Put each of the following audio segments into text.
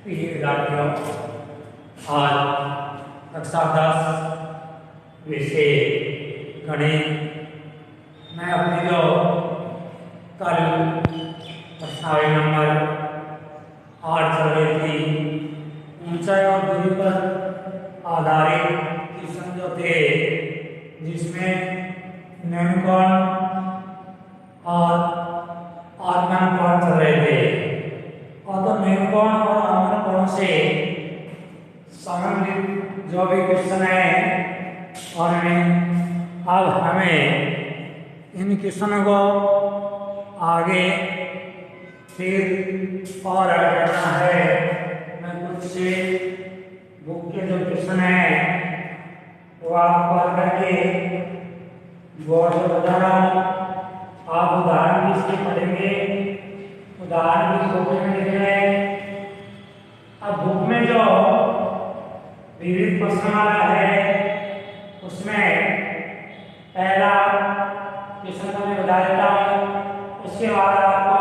प्रिय विद्यार्थियों, आज कक्षा 10 विषय गणित में अपनी जो कल प्रश्नावली नंबर 8 चल रही थी, ऊंचाई और दूरी पर आधारित किस्म जो थे, जिसमें न्यूनकोण और आत्मकोण चल रहे थे। और तो न्यूनकोण और आत्मकोण से संबंधित जो भी क्वेश्चन है, और अब हमें इन क्वेश्चनों को आगे फिर और हल करना है। मैं कुछ से बुक के जो क्वेश्चन है वो आपको हल करके बोर्ड से बता रहा हूँ। आप उदाहरण भी इसके पढ़ेंगे, उदाहरण भी बुक में लिख रहे हैं। अब बुक में जो विविध प्रश्नमाला है उसमें पहला क्वेश्चन तो मैं बता देता हूँ, उसके बाद आपको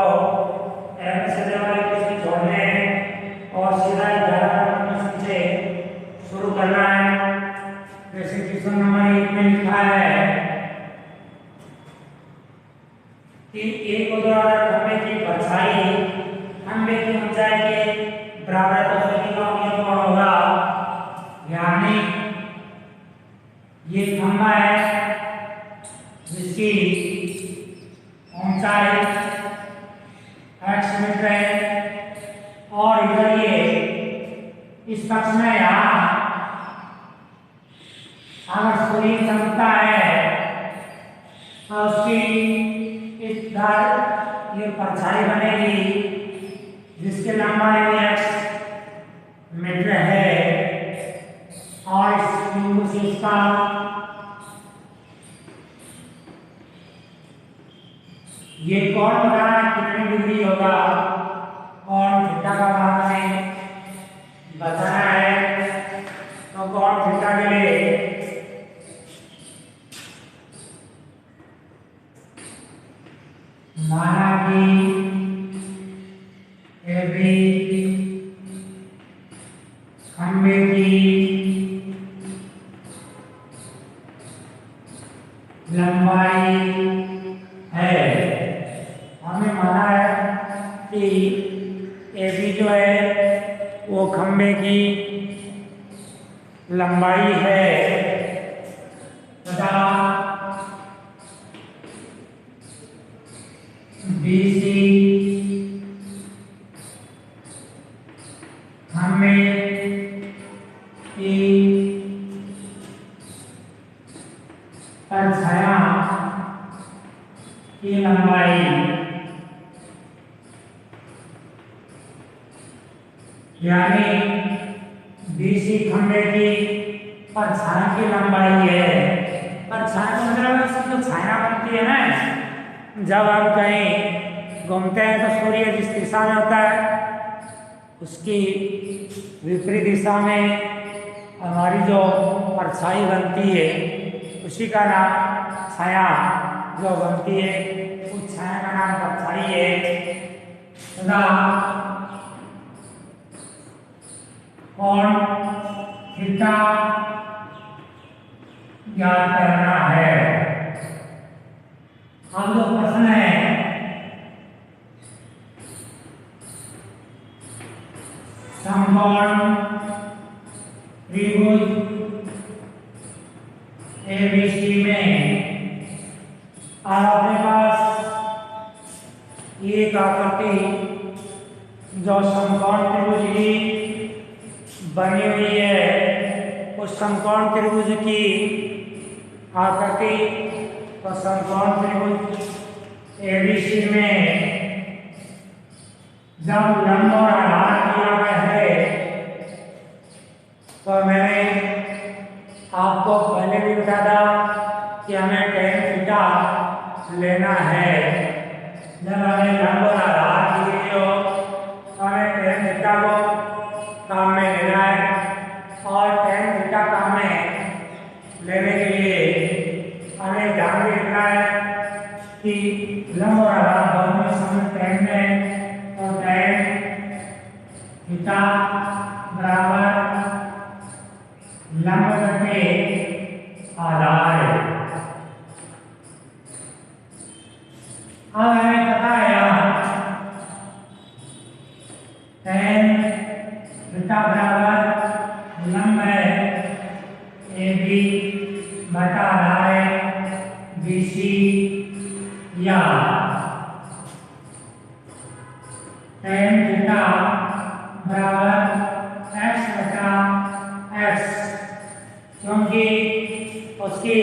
एमसीक्यू वाले क्वेश्चन छोड़ने हैं और सीधा 11 क्वेश्चन से शुरू करना है। जैसे क्वेश्चन नंबर 1 में लिखा है कि एक ऊर्ध्वाधर खंभे की परछाई खंभे की ऊंचाई के बराबर है, तो सभी का नियम कौन होगा। यानी ये खंभा है जिसकी ऊंचाई x मीटर है, और इधर ये इस पक्ष में यहाँ अगर सूर्य चमकता है तो उसकी इधर ये परछाई बनेगी जिसकी लंबाई भी x मीटर है, और इस बिंदु से इसका ये कोण बताना कितनी डिग्री होगा, कोण थीटा का मान हमें बताना है। तो कोण थीटा के लिए माना कि AB खंभे की लंबाई है। हमें माना है कि AB जो है वो खंभे की लंबाई है तथा BC खंभे की परछाया की लंबाई, यानी BC खंभे की परछाया की लंबाई है। परछाया मतलब जो छाया बनती है ना, जब हम कहीं घूमते हैं तो सूर्य जिस दिशा में होता है उसकी विपरीत दिशा में हमारी जो परछाई बनती है उसी का नाम छाया जो बनती है, उस छाया का नाम परछाई है। तथा कोण थीटा ज्ञात करना है। अब जो प्रश्न है समकोण त्रिभुज ABC में आपके पास एक आकृति जो समकोण त्रिभुज की बनी हुई है, उस समकोण त्रिभुज की आकृति तो समकोण त्रिभुज ABC में जब लंब और आधार दिया गया है, तो मैंने आपको पहले भी बताया था कि हमें tan थीटा लेना है। जब हमें लंब और आधार दी गई हो तो हमें tan थीटा को काम में लेना है, और tan थीटा काम में लेने के लिए हमें ध्यान रखना है कि लंब और आधार दोनों में समान tan है, और tan थीटा tan थीटा बराबर x बटा x, क्योंकि उसकी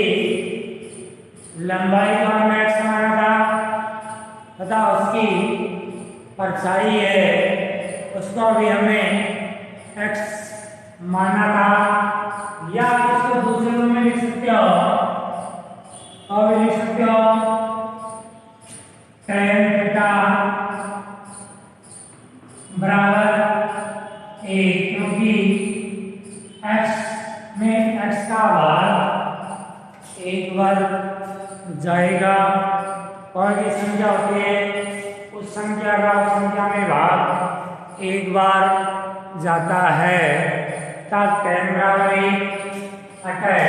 लंबाई को हमने x माना था तथा उसकी परछाई है उसको भी हमने x माना था। या इसको दूसरे रूप में लिख सकते हो और भी लिख सकते हो tan थीटा बराबर a, क्योंकि x में x का भाग एक बार जाएगा, कोई भी संख्या होती है उस संख्या का उस संख्या में भाग एक बार जाता है, तब tan बराबर अटै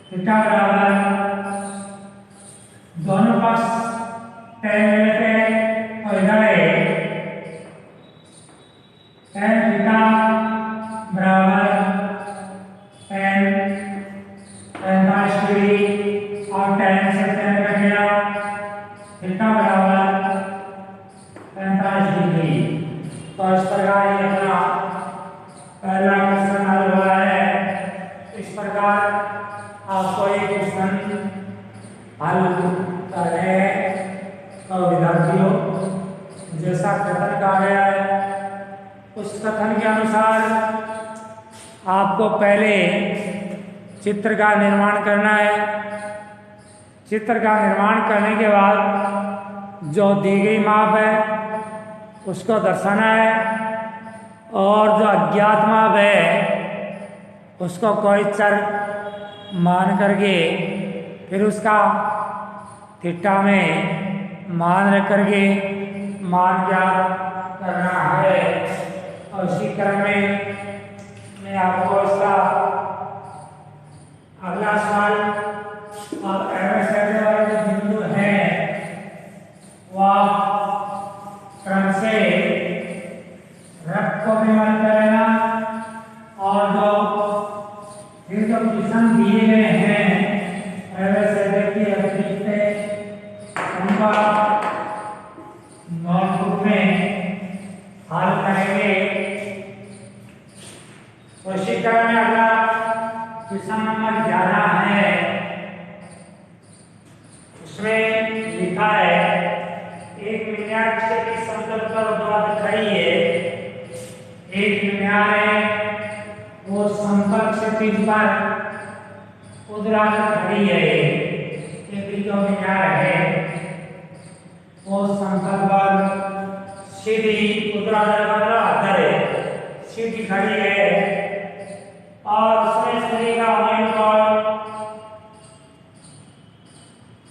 थीटा बराबर दोनों पक्ष tan लेते हैं और इधर tan थीटा बराबर tan 45 डिग्री और tan से tan कट गया, थीटा बराबर 45 डिग्री। तो इस प्रकार ये अपना पहला क्वेश्चन हल हुआ है। इस प्रकार आपको ये क्वेश्चन हल करने तो विद्यार्थियों जैसा कथन कहा गया है उस कथन के अनुसार आपको पहले चित्र का निर्माण करना है। चित्र का निर्माण करने के बाद जो दी गई माप है उसको दर्शाना है और जो अज्ञात माप है उसको कोई चर मान करके फिर उसका थीटा में मान रख करके मान ज्ञात करना है। और इसी क्रम में मैं आपको इसका अगला सवाल और वाले जो बिंदु है वह क्रम से रफ को भी मान करेगा और जो फिर जो क्वेश्चन दिए गए हैं उनका नोटबुक में हल करेंगे। तो इसी क्रम में अगला क्वेश्चन नंबर 11 है, उसमें लिखा है एक मीनार की समतल पर उत्पाद दिखाई है। एक मीनार है वो समतल क्षैतिज पर उदराकर खड़ी है। एक जो मीनार है वो समतल पर सीधी उदराकर आधार है, सीधी खड़ी है और उसमें शरीर का अवयव कोण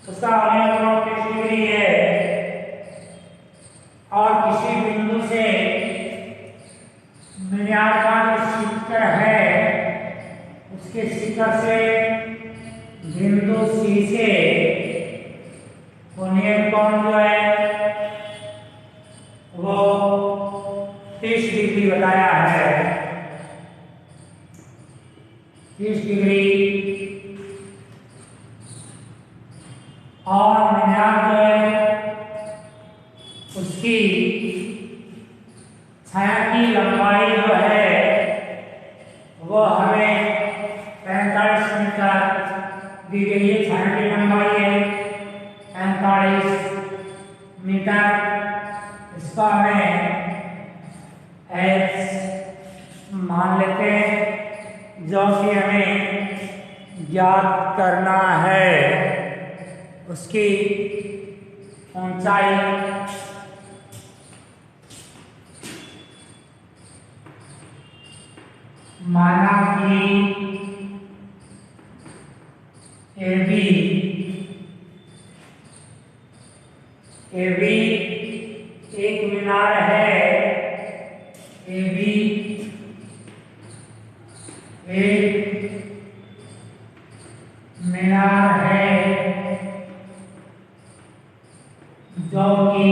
उसका अवयव कोण 30 डिग्री है और किसी बिंदु से मीनार का जो शिखर है उसके शिखर से बिंदु सी से कोणीय कोण जो है वो 30 डिग्री बताया है। 30 डिग्री और मीनार जो है उसकी छाया की लंबाई जो है वो हमें 45 मीटर दी गई है। छाया की लंबाई है 45 मीटर, इसको हमें h मान लेते हैं जो कि हमें ज्ञात करना है। उसकी ऊंचाई माना कि AB एक मीनार है। AB एक मीनार है जो कि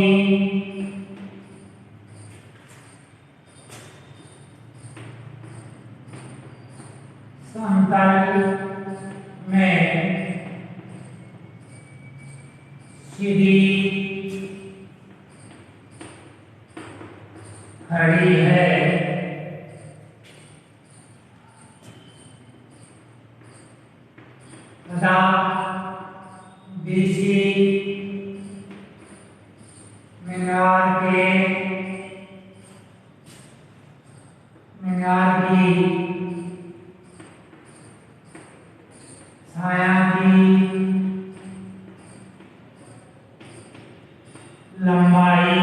समतल में सीधी खड़ी है। तथा बीसी मीनार की छाया की लंबाई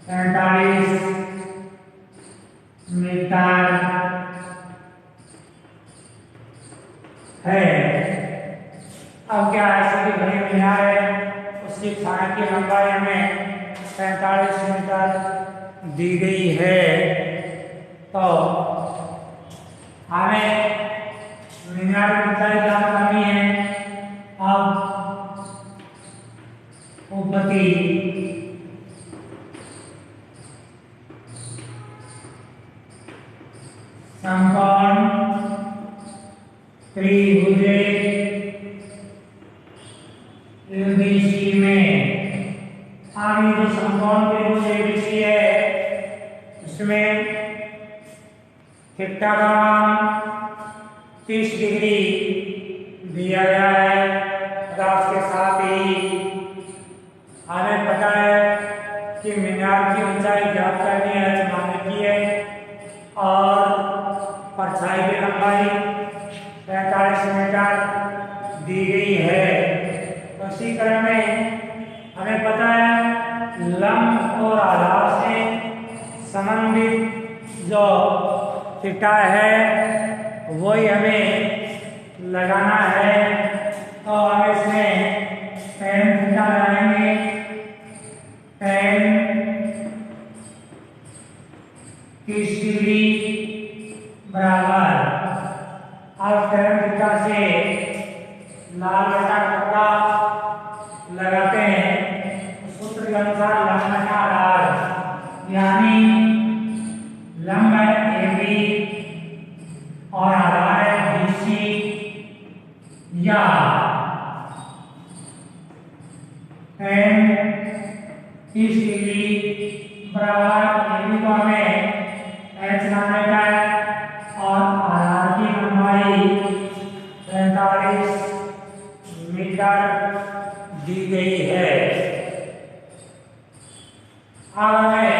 43 मीटर है। अब क्या ऐसे की बनी मीनार है, उसकी छाया की लंबाई हमें 45 मीटर दी गई है। तो हमें मीनार की ऊंचाई ज्ञात करनी है। अब उपपत्ति समकोण त्रिभुज एबीसी में, आगे जो समकोण त्रिभुज एबीसी है इसमें थीटा का मान 30 डिग्री दिया गया है। तथा उसके साथ ही हमें पता है कि मीनार की ऊंचाई ज्ञात करनी है, माने की है, और परछाई की लंबाई 45 मीटर दी गई है। तो इसी क्रम में हमें पता है लंब और आधार से संबंधित जो थीटा है वही हमें लगाना है। तो हम इसमें tan थीटा लगाएंगे। tan 30 डिग्री बराबर, अब tan थीटा से लाल बटा कपड़ा लगाते हैं। सूत्र के अनुसार लंब बटा आधार, यानी लंब है AB और आधार है BC, या tan 30 डिग्री बराबर AB को हमें H नाम का है और आधार की लंबाई 45 मीटर दी गई है। अब हमें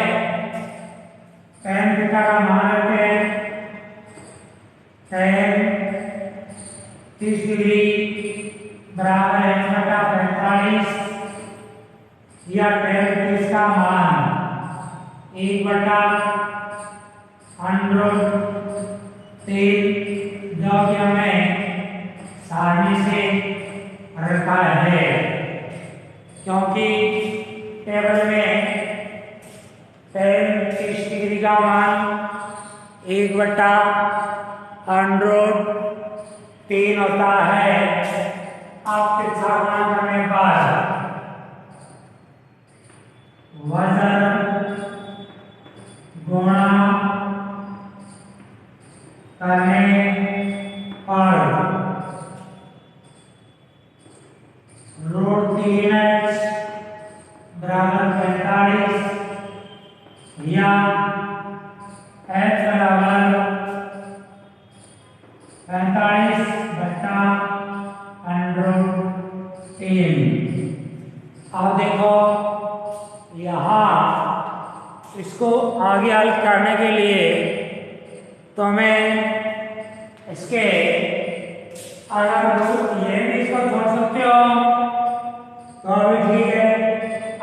tan थीटा का मान लेते हैं। tan 30 डिग्री बराबर है 1/45, या tan 30 का मान 1/√3 जो कि हमें सारणी से रखा है, क्योंकि टेबल में tan 30 डिग्री का मान 1/√3 होता है। आप तिरछा गुणा करने पर वजन गुणा करने पर √3h बराबर 45, या h बराबर 45/√3। अब देखो यहाँ इसको आगे हल करने के लिए तो हमें इसके अगर ये भी इसको छोड़ सकते हो तो भी ठीक है।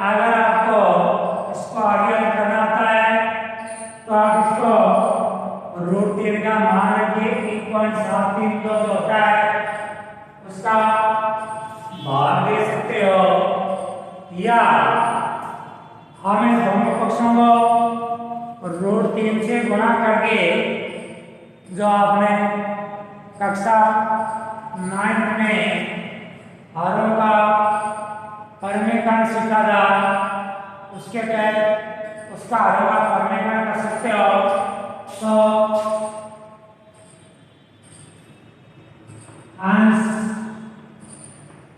अगर आपको इसको आगे हल करना आता है तो आप इसको √3 का मान रखिए 1.732 होता है, उसका भाग दे सकते हो, या हम इन दोनों पक्षों को √3 से गुणा करके जो आपने कक्षा 9 में हरों का परिमेयकरण सीखा था उसके तहत उसका हरों का परिमेयकरण कर सकते हो। तो अंश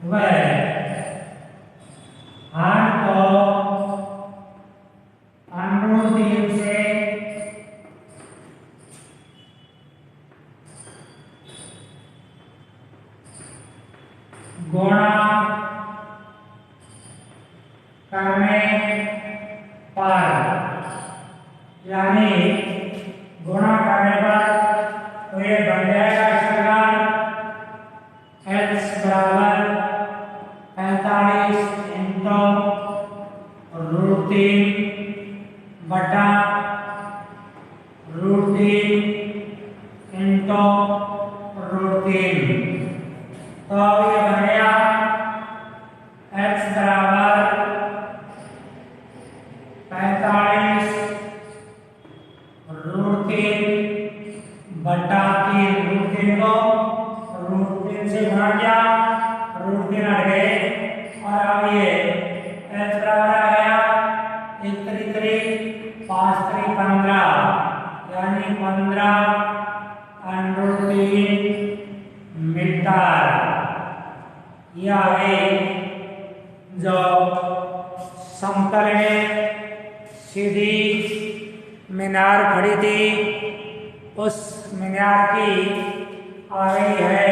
व गुणा करने पर, यानी गुणा करने पर तो ये बन जाएगा इस प्रकार x बराबर 45 इंटू √3 बटा √3 इंटू √3। तो ये बन गया x बराबर 45 √3 बटा 3। √3 को √3 से गुणा किया, √3 हट गए और अब ये x बराबर आ गया 1 3 3 5 3 15, यानी 15 √3 मीटर। ये आ गई जो समतल में सीधी मीनार खड़ी थी, उस मीनार की आ रही है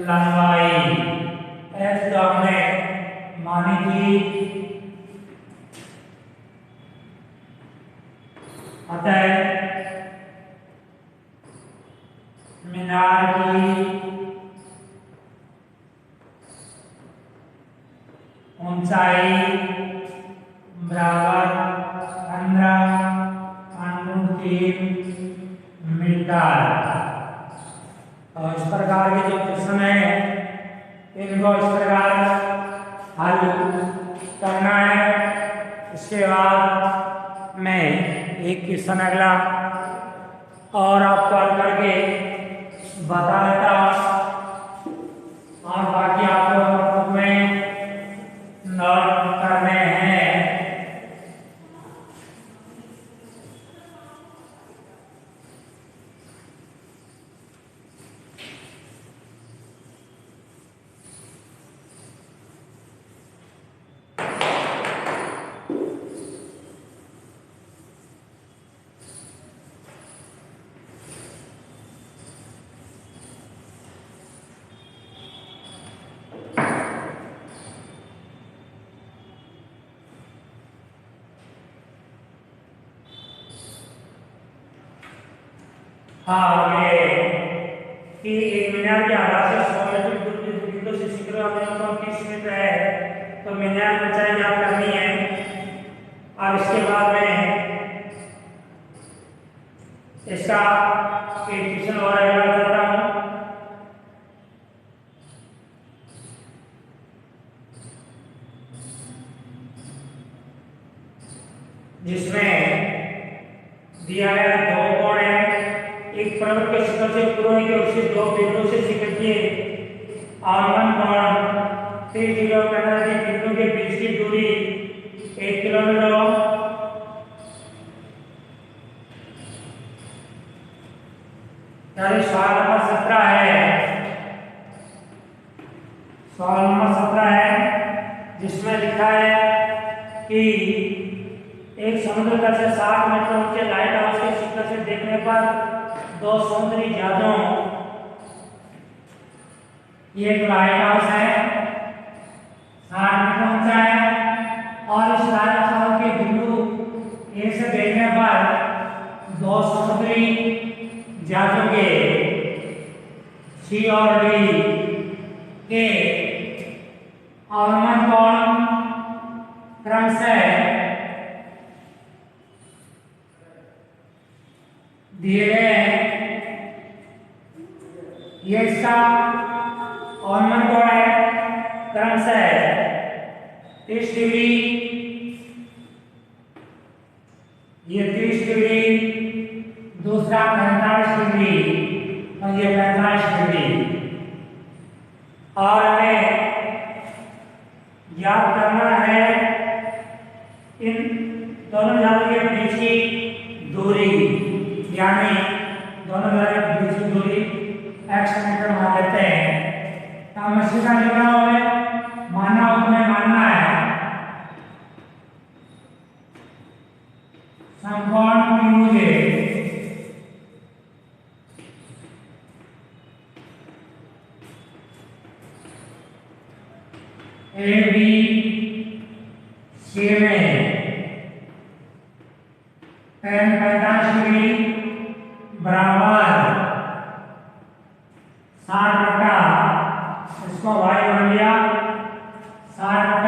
लंबाई x जो हमने मानी थी। अतः मीनार की ऊंचाई बराबर 15√3 मीटर। तो इस प्रकार के जो क्वेश्चन है इनको इस प्रकार हल करना है। इसके बाद मैं एक क्वेश्चन अगला और आपको हल करके बता देता हूँ और बाकी आपको नोटबुक में नोट करने हैं। हाँ, ये कि एक मीनार के आधार से 100 मीटर बिंदु से शिखर को 30 मीटर है, तो मीनार की ऊंचाई ज्ञात करनी है। और इसके बाद में इसका एक क्वेश्चन और बताता हूँ। जिसमें दिया है दो कोण है, एक पर्वत के शिखर से पूर्व की ओर से दो बिंदु से शिखर के आगमन कोण 3 किलोमीटर के बिंदु के बीच की दूरी 1 किलोमीटर, यानी सवाल नंबर 17 है। सवाल नंबर 17 है जिसमें लिखा है कि एक समुद्र तल से 60 मीटर ऊंचे लाइट हाउस के शिखर से देखने पर दो समुद्री जहाजों, ये एक लाइट हाउस है 60 मीटर ऊंचा है और इस लाइट हाउस के बिंदु ए से देखने पर दो समुद्री जहाजों के सी और डी के आगमन कोण क्रमशः दिए गए हैं। ये इसका आगमन कोण है क्रमशः 30 डिग्री, ये 30 डिग्री, दूसरा 45 डिग्री और ये 45 डिग्री। और हमें याद करना है इन दोनों जहाजों के बीच की दूरी, यानी दोनों जहाजों के बीच की दूरी x मीटर मान लेते हैं। तो हमें सीधा लिखना होगा, मानना हो तुम्हें मानना है समकोण त्रिभुज ए बी सी में tan 45 डिग्री बराबर 60 इसको y मान लिया 60 y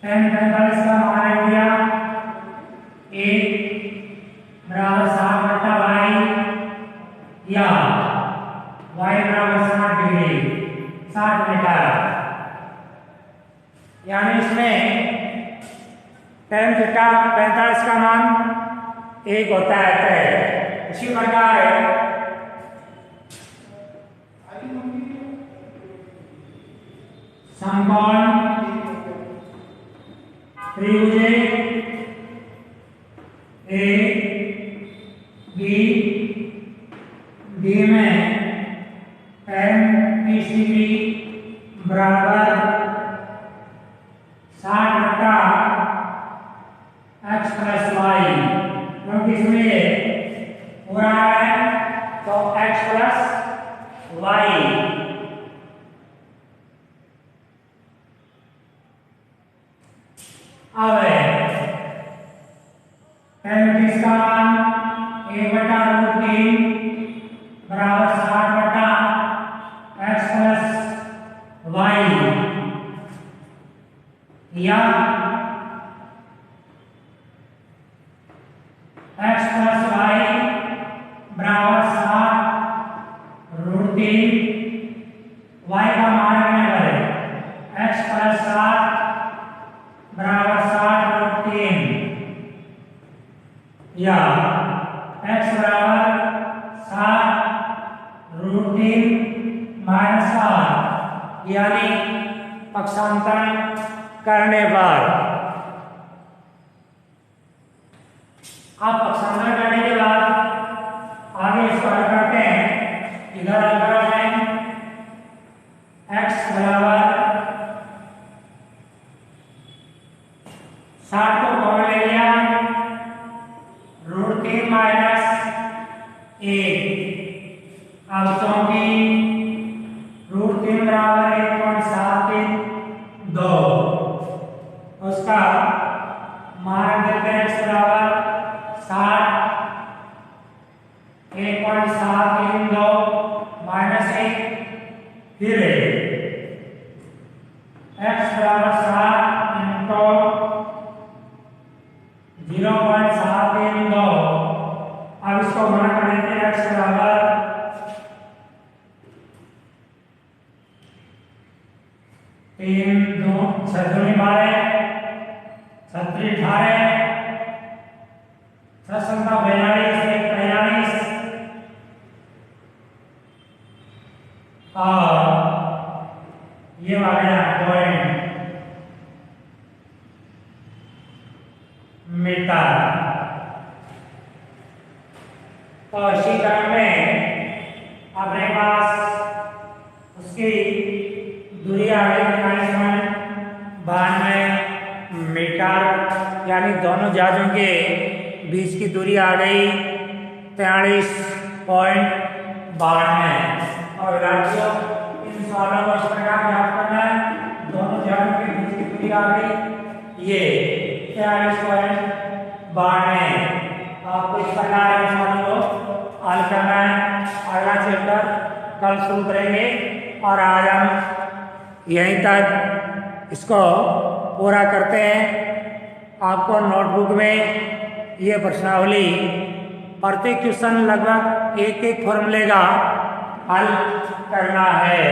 tan 45 का मान लिया 1 बराबर 60 y या y बराबर 60 डिग्री 60 मीटर, यानी इसमें tan थीटा 45 का मान 1 होता है तय। इसी प्रकार समकोण त्रिभुज ए बी डी में tan PCB बराबर 60 x प्लस वाई, क्योंकि इसमें पूरा है तो x प्लस वाई। अब tan का मान 1/√3 बराबर 60 x प्लस वाई या x प्लस वाई बराबर 60√3 y का मान रखने पर x प्लस 7 बराबर 60√3 या x बराबर 60√3 माइनस 7, यानी पक्षांतरण करने पर आप पक्षांतरण करने के बाद आगे इसको हल करते हैं। इधर हल कर जाएं x बराबर 60 को कॉमन ले लिया √3 माइनस 1। अब चौकी √3 बराबर 1.732, उसका मान देते हैं x बराबर 60 1.732 माइनस 1, फिर x बराबर 60 इंटू 0.732। अब इसको गुणा कर देते हैं x बराबर 3 2 6 2 12 36 18 6 7 42 43 और ये वाले पॉइंट मीटर। तो इसी तरह में अपने पास उसकी दूरी आ गई 92 मीटर, यानी दोनों जहाजों के बीच की दूरी आ गई 43.92। और राज्यों इन सवालों को इस प्रकार याद करना है, दोनों जहाजों के बीच की दूरी आ गई ये 43.92। आपको इस प्रकार इन सवालों को हल करना है। अगला चैप्टर कल शुरू करेंगे और आज हम यहीं तक इसको पूरा करते हैं। आपको नोटबुक में ये प्रश्नावली प्रत्येक क्वेश्चन लगभग एक एक फॉर्मूले का हल करना है।